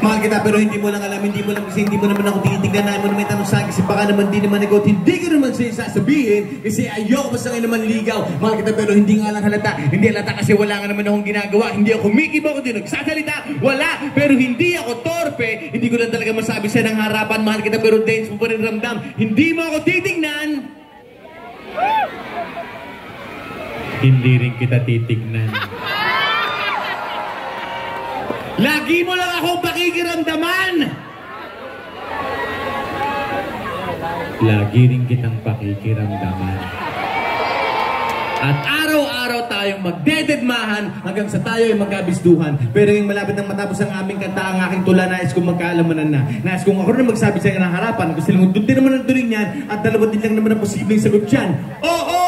Mahal kita pero hindi mo lang alam, hindi mo lang kasi hindi mo naman ako tinitignan na mo naman tanong sa akin kasi baka naman di naman ikaw, hindi ko naman siya sasabihin kasi ayoko basta ngayon naman ligaw. Mahal kita pero hindi nga lang halata, hindi halata kasi wala nga naman akong ginagawa, hindi ako kumikibo ako din nagsasalita, wala, pero hindi ako torpe, hindi ko lang talaga masabi sa ng harapan. Mahal kita pero dance mo pa rin ramdam, hindi mo ako titignan. Hindi rin kita titignan. Lagi mo lang akong pakikiramdaman. Lagi rin kitang pakikiramdaman. At araw-araw tayong magdededmahan hanggang sa tayo ay magkabistuhan. Pero yung malapit nang matapos ang aming kanta, ang aking tula, nais kong magkaalamanan na. Nais kong ako rin magsabi sa inyo ng harapan. Gusto lang din naman ang turing yan at dalawa din lang naman ang posibleng sagot dyan. Oo!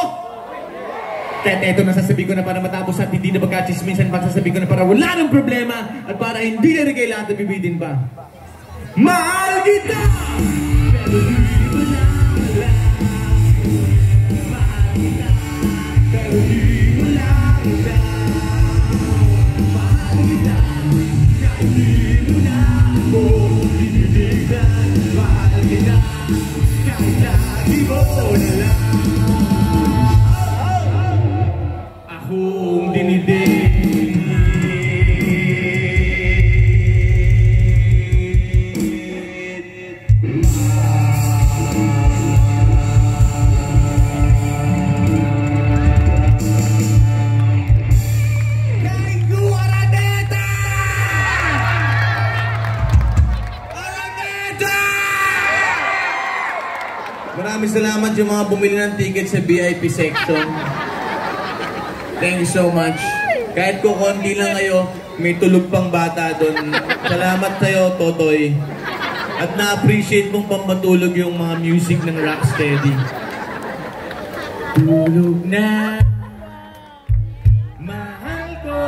Kahit eto nasasabi ko na para matapos at hindi na magkachismisan, pagsasabi ko na para wala ng problema at para hindi na rin kailangan bibitin pa. Mahal kita! Pero di mo na alam. Mahal kita, pero di mo na alam. Mahal kita, kahit di mo na ako. lagi mo na lang akong dinidig. Maraming salamat yung mga bumili ng ticket sa VIP section. Thank you so much. Kahit ko konti lang kayo, may tulog pang bata doon. Salamat sa'yo, Totoy. At na-appreciate mong pamatulog yung mga music ng Rocksteady. Tulog na, mahal ko,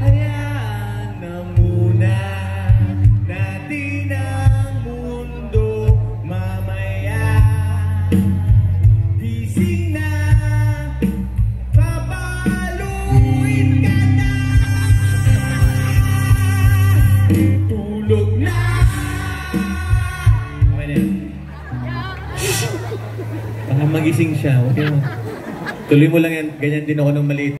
hayaan na muna natin ang mundo mamaya. Gising na, papaluin ka na, tulog na. Okay na yan. Baka magising siya, okay mo. Tuloy mo lang yan, ganyan din ako nung maliit.